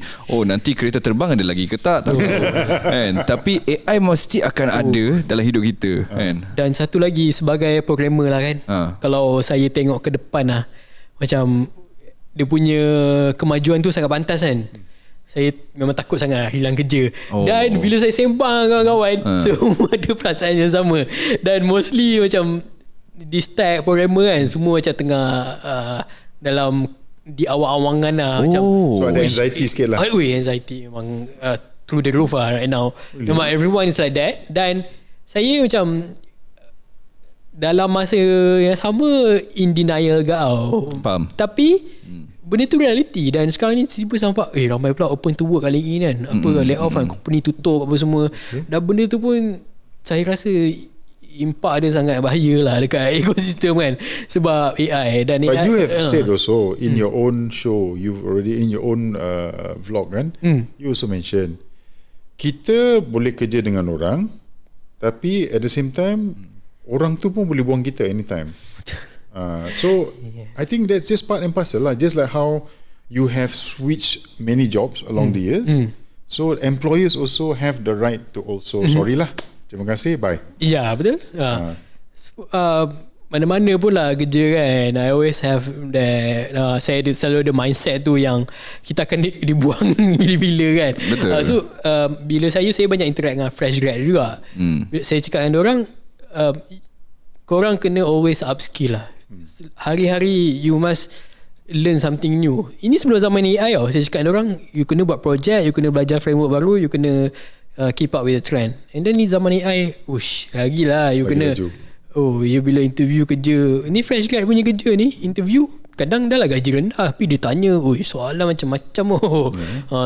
Nanti kereta terbang ada lagi ke tak tahu kan. Tapi AI mesti akan ada dalam hidup kita kan. Dan satu lagi, sebagai programmer lah kan, kalau saya tengok ke depan lah, macam dia punya kemajuan tu sangat pantas kan. Saya memang takut sangat hilang kerja. Dan bila saya sembang kawan-kawan, semua ada perasaan yang sama. Dan mostly macam di stack programmer kan, semua macam tengah dalam di awang-awangan lah. Macam, so ada anxiety sikit lah. Anxiety memang through the roof lah right now. Memang everyone is like that. Dan saya macam dalam masa yang sama in denial ke faham. Tapi benda tu reality. Dan sekarang ni tiba sampai ramai pula open to work kali ni kan, lay off kan, company tutup apa semua. Dan benda tu pun saya rasa impak dia sangat bahaya lah dekat ekosistem kan, sebab AI. Dan but AI, you have said also in your own show, you've already in your own vlog kan, you also mention kita boleh kerja dengan orang, tapi at the same time orang tu pun boleh buang kita anytime. So I think that's just part and parcel lah. Just like how you have switched many jobs along the years, so employers also have the right to also sorry lah, terima kasih, bye. Ya, betul. mana-mana pun lah kerja kan, I always have that saya selalu ada mindset tu yang kita akan dibuang bila-bila kan. Betul. So bila saya banyak interact dengan fresh grad juga. Saya cakap dengan diorang, korang kena always upskill lah. Hari-hari you must learn something new. Ini sebelum zaman AI tau. Saya cakap dengan diorang, you kena buat project, you kena belajar framework baru, you kena keep up with the trend. And then ni zaman AI, lagi lah you kena laju. You bila interview kerja, ni fresh grad punya kerja ni, interview kadang dah lah gaji rendah, tapi dia tanya soalan macam-macam.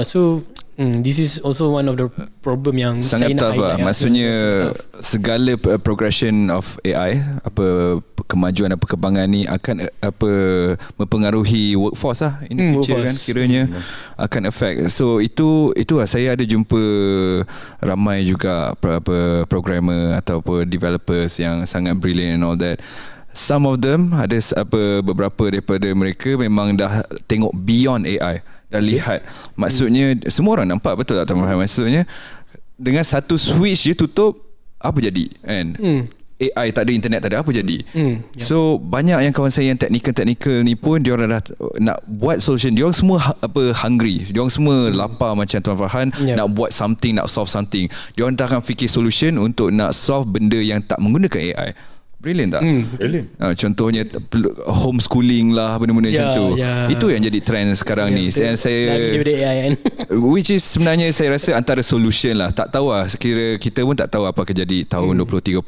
So this is also one of the problem yang sangat saya nak tough lah. Maksudnya segala progression of AI, kemajuan dan perkembangan ni akan mempengaruhi workforce lah in the future kan, kiranya akan affect. So itu lah, saya ada jumpa ramai juga programmer ataupun developers yang sangat brilliant and all that. Some of them ada beberapa daripada mereka memang dah tengok beyond AI, dah lihat. Maksudnya semua orang nampak, betul tak Tuan Farhan? Maksudnya dengan satu switch je tutup, apa jadi kan? AI tak ada, internet tak ada, apa jadi? So banyak yang kawan saya yang technical ni pun dia orang dah nak buat solution. Dia orang semua hungry. Dia orang semua lapar macam Tuan Farhan, nak buat something, nak solve something. Dia orang dah akan fikir solution untuk nak solve benda yang tak menggunakan AI. Brilliant tak? Brilliant. Contohnya homeschooling lah, benda-benda macam tu. Itu yang jadi trend sekarang ni. Dan saya which is sebenarnya saya rasa antara solution lah. Tak tahu lah, sekira kita pun tak tahu apa akan jadi tahun 2030,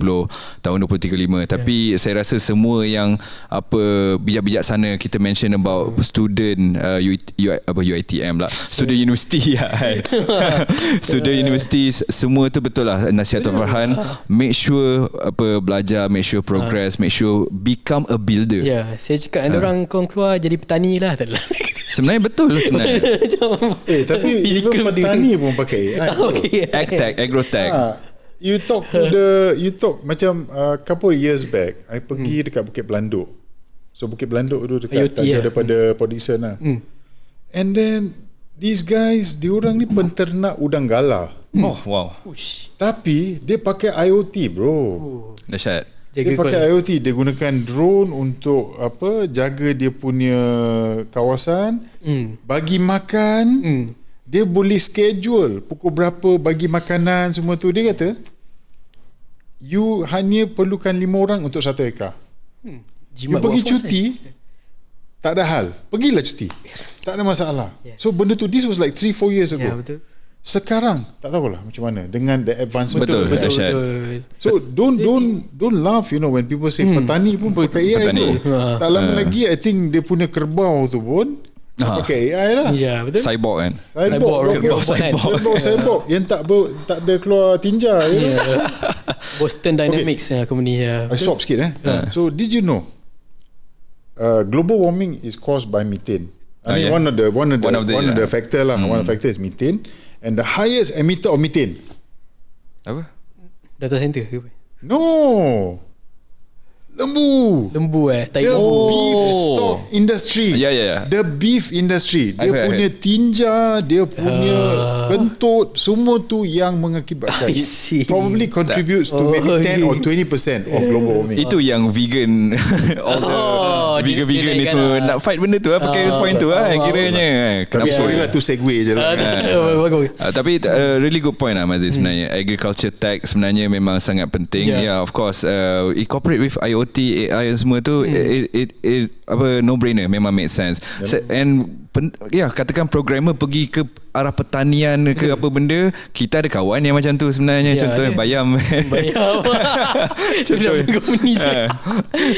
tahun 2035. Tapi saya rasa semua yang bijak-bijak sana kita mention about student UiTM lah, student university lah. Student university, semua tu betul lah nasihat Tuan Farhan. Make sure belajar, make sure progress, make sure become a builder. Saya cakap orang korang keluar jadi petani lah. Sebenarnya betul sebenarnya. Tapi even petani pun pakai AI. Agtech, agrotech. You talk macam couple years back, I pergi dekat Bukit Belanduk. So Bukit Belanduk tu dekat daripada Port Dickson lah. And then these guys, diorang ni penternak udang galah. Oh wow. Tapi dia pakai IoT bro. Dahsyat. Dia pakai IoT, dia gunakan drone untuk jaga dia punya kawasan, bagi makan. Dia boleh schedule pukul berapa bagi makanan semua tu. Dia kata you hanya perlukan 5 orang untuk 1 ekar. You pergi cuti, tak ada hal, pergilah cuti, tak ada masalah. So benda tu, this was like 3-4 years ago. Betul. Sekarang tak tahulah macam mana dengan the advancement. Betul. So don't laugh, when people say petani pun pakai AI tu. Tak lama lagi I think dia punya kerbau tu pun pakai AI lah. Betul. Cyborg kan. Cyborg yang tak ada keluar tinja. Boston Dynamics company. I swap sikit So did you know global warming is caused by methane? I mean, one of the factor lah. One of the factor is methane. And the highest emitter of methane, apa? Data center ke apa? No, lembu. The beef stock industry. The beef industry. Dia punya tinja, dia punya kentut, semua tu yang mengakibatkan, probably contributes to maybe 10 or 20% of global warming. Itu yang vegan vegan ni semua nak fight benda tu lah, pakai point tu lah kiranya. Tapi sorry lah, tu segue je lah. Tapi really good point lah Mazis sebenarnya. Agriculture tech sebenarnya memang sangat penting. Of course incorporate with IoT, AI semua tu, it no brainer, memang make sense. And katakan programmer pergi ke arah pertanian ke apa benda, kita ada kawan yang macam tu sebenarnya. Contoh Bayam. Contoh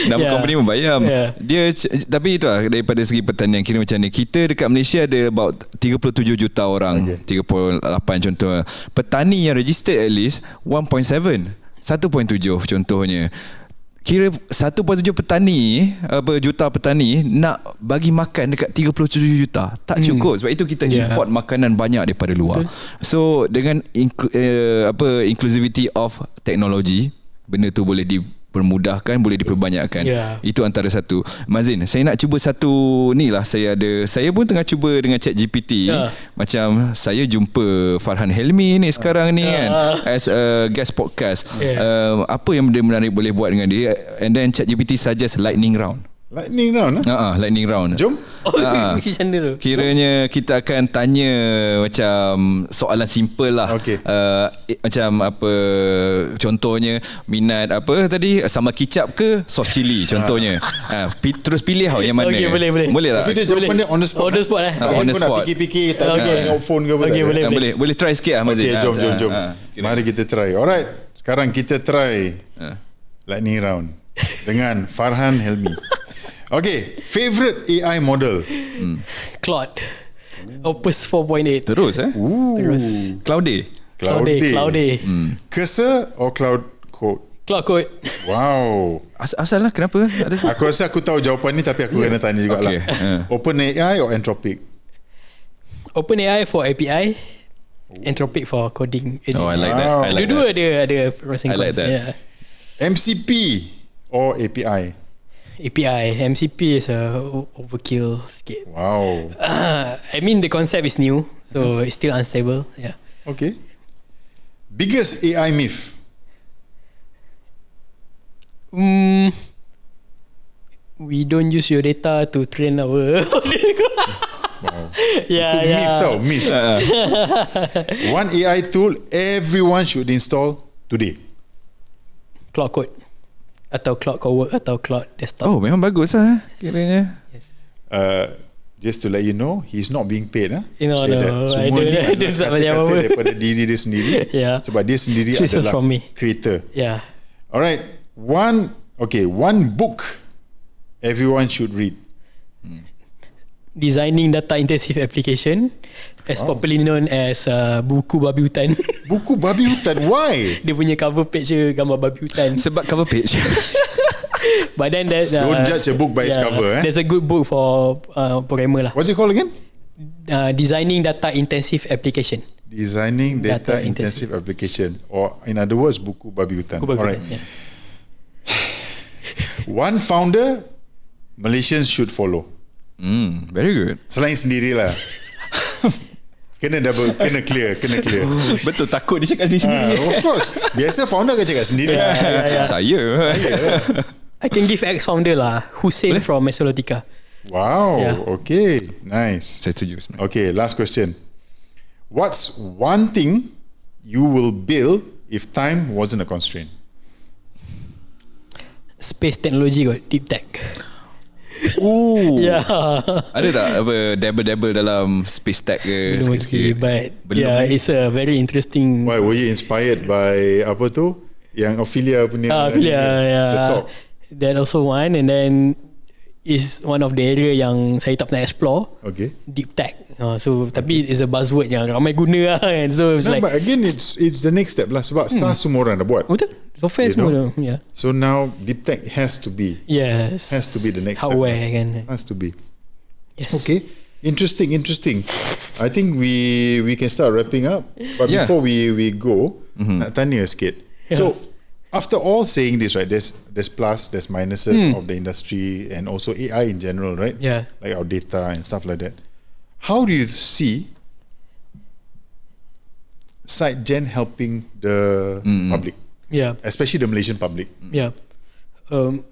nama company pun Bayam. Dia, tapi itu lah, daripada segi pertanian kira macam ni, kita dekat Malaysia ada about 37 juta orang, 38 contoh. Petani yang registered at least 1.7 contohnya. Kira 1.7 petani, juta petani nak bagi makan dekat 37 juta. Tak cukup. Sebab itu kita import makanan banyak daripada luar. So dengan inclusivity of technology, benda tu boleh dipermudahkan, boleh diperbanyakkan. Itu antara satu. Mazin, saya nak cuba satu ni lah. Saya pun tengah cuba dengan ChatGPT. Macam saya jumpa Farhan Helmi ni sekarang ni kan, as a guest podcast. Apa yang dia menarik boleh buat dengan dia, and then ChatGPT suggest lightning round. Lightning round lightning round. Jom. Kiranya kita akan tanya macam soalan simple lah. Macam apa, contohnya minat apa tadi, sambal kicap ke sos cili contohnya. Terus pilih yang mana. Boleh tak? Tapi dia jawapan dia on the spot. On the spot on the spot. Nak fikir-fikir tak tengok phone ke apa. Boleh try sikit lah Mazin. Jom. Mari kita try. Alright, sekarang kita try lightning round dengan Farhan Helmi. Okay, favorite AI model? Claude. Opus 4.8. Terus Terus. Claude. Cursor or Cloud Code? Cloud Code. Wow. Asal lah, kenapa? Aku rasa aku tahu jawapan ni, tapi aku kena tanya jugalah. OpenAI or Anthropic? OpenAI for API, Anthropic for coding agent. I like that. Dua-dua ada pros and cons. I like that. MCP or API? API. MCP is overkill sikit. Wow. I mean the concept is new, so it's still unstable. Okay. Biggest AI myth? We don't use your data to train our Wow. Myth. One AI tool everyone should install today. Cloud Code atau Cloud Cowork atau Cloud Desktop. Oh, memang bagus lah kiranya. Just to let you know, he's not being paid. No, semua ni kata-kata daripada diri dia sendiri. Sebab dia sendiri adalah creator. Alright, one book everyone should read. Designing Data Intensive Application, as popularly known as buku babi hutan. Buku babi hutan, why? Dia punya cover page je gambar babi hutan. Sebab cover page. But then don't judge a book by its cover. There's a good book for programmer lah. What's it called again? Designing Data Intensive Application. Designing Data Intensive Application, or in other words, buku babi hutan. Alright. One founder Malaysians should follow. Very good. Selain sendirilah. Kena clear. Betul, takut dia cakap sendiri. Of course. Biasa founder akan cakap sendiri. Saya. I can give ex-founder lah, Hussein from Mesotica. Wow. Okay, nice. Saya setuju. Okay, last question. What's one thing you will build if time wasn't a constraint? Space technology got deep tech. Ada tak apa dabble dalam space tech ke sikit-sikit? But it's a very interesting. Why were you inspired by apa tu yang Ophelia punya the talk? That also one, and then is one of the area yang saya tak pernah explore. Deep tech. So tapi it's a buzzword yang ramai guna lah kan. So it's but again it's the next step lah, sebab SaaS semua orang dah buat. Betul. Software semua dah. So now deep tech has to be. Yes. Has to be the next hardware step. Kan. Has to be. Yes. Okay. Interesting. I think we can start wrapping up. But before we go, nak tanya sikit. So after all saying this, right, there's plus, there's minuses of the industry and also AI in general, right? Like our data and stuff like that. How do you see SiteGen helping the public? Especially the Malaysian public.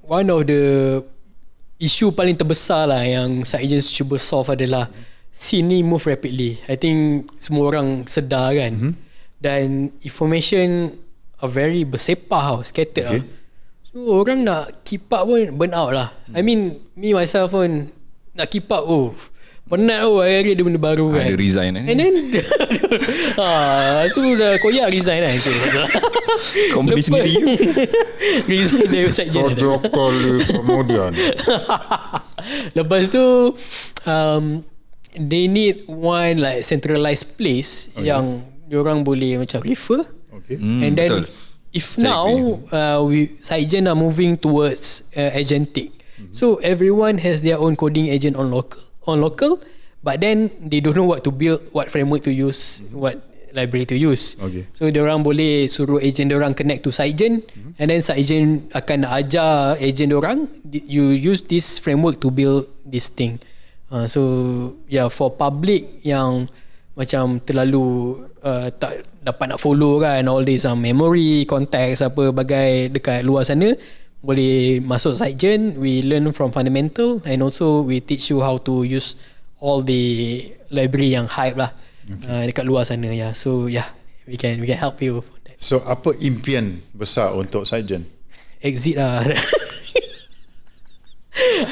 One of the issue paling terbesar lah yang SiteGen cuba solve adalah scene ni move rapidly. I think semua orang sedar kan. Dan information are very bersepah, scattered lah. So orang nak keep up pun burn out lah. I mean me myself pun nak keep up penat hari-hari ada benda baru kan. Ada resign and then tu dah koyak resign lah. Kau beli sendiri. Resign dari SiteGen. Kemudian lepas tu they need one like centralized place yang diorang boleh macam refer. And then if now SiteGen are moving towards agentic. So everyone has their own coding agent on local, but then they don't know what to build, what framework to use, what library to use. Okay. So diorang boleh suruh agent diorang connect to SiteGen, and then SiteGen akan ajar agent diorang, you use this framework to build this thing. So for public yang macam terlalu tak dapat nak follow kan all this memory, context apa bagai dekat luar sana, boleh masuk SiteGen. We learn from fundamental, and also we teach you how to use all the library yang hype lah. Dekat luar sana. So we can help you. So apa impian besar untuk SiteGen? Exit lah.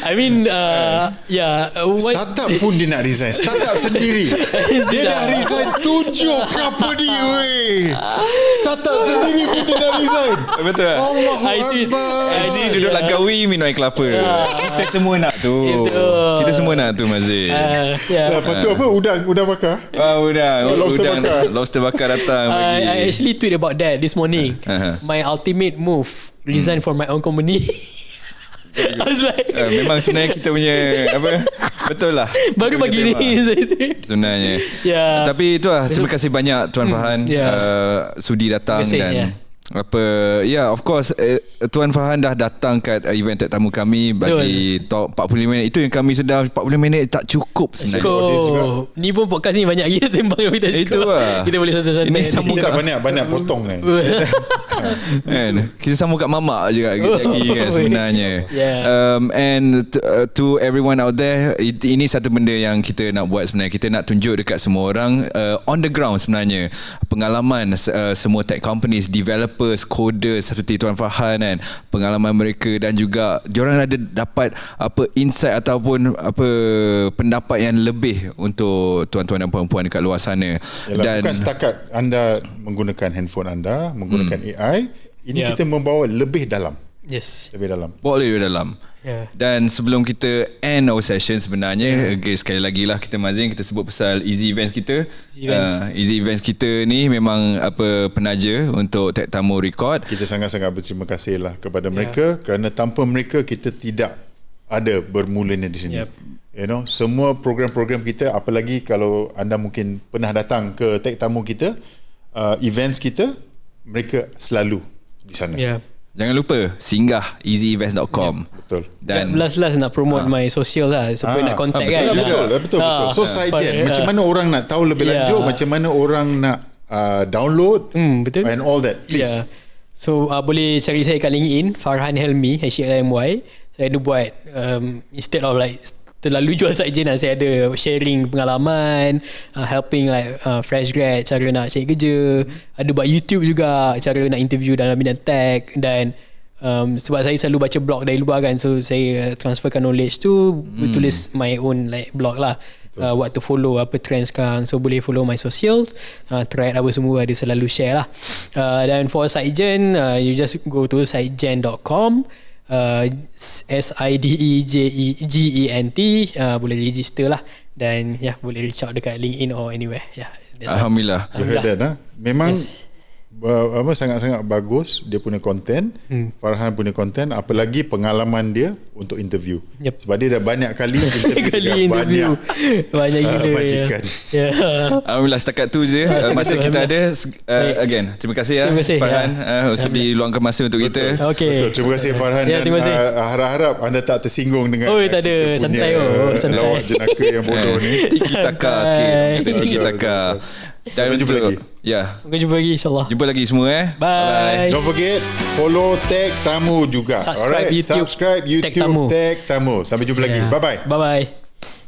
I mean startup pun dia nak resign. Startup sendiri dia dah resign 7 company weh. Startup sendiri pun dia dah resign. Betul. Allahu Akbar. Ini duduk langkawi minum air kelapa. Kita semua nak tu. Kita semua nak tu Mazin. Lepas tu apa? Udang bakar. Lobster bakar datang bagi. I actually tweet about that this morning. My ultimate move, resign from my own company. I was like memang sebenarnya kita punya apa, betul lah, baru bagi ni sebenarnya. Tapi itulah, terima kasih banyak Tuan Farhan sudi datang dan apa, of course Tuan Farhan dah datang kat event tetamu kami bagi talk 45 minit. Itu yang kami sedar, 45 minit tak cukup sebenarnya. Ni pun podcast ni banyak gila sembang yang kita cukup. Kita boleh santai-santai. Ini sambung kat banyak potong ni. Kita sambung kat mamak je lagi kan sebenarnya. And to everyone out there, ini satu benda yang kita nak buat sebenarnya. Kita nak tunjuk dekat semua orang on the ground sebenarnya pengalaman semua tech companies, developers, coders seperti Tuan Farhan kan, pengalaman mereka, dan juga diorang ada dapat apa insight ataupun apa pendapat yang lebih untuk tuan-tuan dan puan-puan dekat luar sana. Dan bukan setakat anda menggunakan handphone anda, menggunakan AI, ini kita membawa lebih dalam. Lebih dalam. Bawa lebih dalam. Dan sebelum kita end our session sebenarnya, sekali lagi lah kita Mazin, kita sebut pasal Easy Events kita. Easy Events kita ni memang apa penaja untuk Tech Tamu Record. Kita sangat-sangat berterima kasih lah kepada mereka, kerana tanpa mereka kita tidak ada bermulanya di sini. You know, semua program-program kita, apalagi kalau anda mungkin pernah datang ke Tech Tamu kita, events kita, mereka selalu di sana. Jangan lupa singgah easyevents.com. Betul. Dan last nak promote my social lah, supaya nak contact kan. Betul. So SiteGen, macam mana orang nak tahu lebih lanjut, macam mana orang nak download and all that, please. So boleh cari saya kat LinkedIn, Farhan Helmi, HLMY. Saya ada buat instead of like terlalu jual SiteGen lah, saya ada sharing pengalaman, helping like fresh grad cara nak cari kerja, ada buat YouTube juga cara nak interview dalam bidang tech, dan sebab saya selalu baca blog dari luar kan, so saya transferkan knowledge tu, tulis my own like blog lah. What to follow, apa trend sekarang, so boleh follow my socials, thread apa semua ada selalu share lah. Dan for SiteGen, you just go to sitegen.com, SIDEGENT, boleh register lah, dan boleh reach out dekat LinkedIn or anywhere. Alhamdulillah. You heard that, memang sangat-sangat bagus dia punya konten. Farhan punya konten, apalagi pengalaman dia untuk interview. Sebab dia dah banyak kali interview banyak gila majikan. Alhamdulillah, setakat tu je masa kita ada. Again, terima kasih Farhan sudi luangkan masa untuk kita. Betul. Terima kasih Farhan, dan harap-harap anda tak tersinggung dengan tak ada, santai lawak jenaka yang bodoh ni. Tiki-taka sikit. Tiki-taka. Sampai jumpa lagi. Sampai jumpa lagi, insyaAllah. Jumpa lagi semua. Bye. Don't forget follow Tech Tamu juga. Subscribe YouTube Tech Tamu. Sampai jumpa lagi. Bye-bye.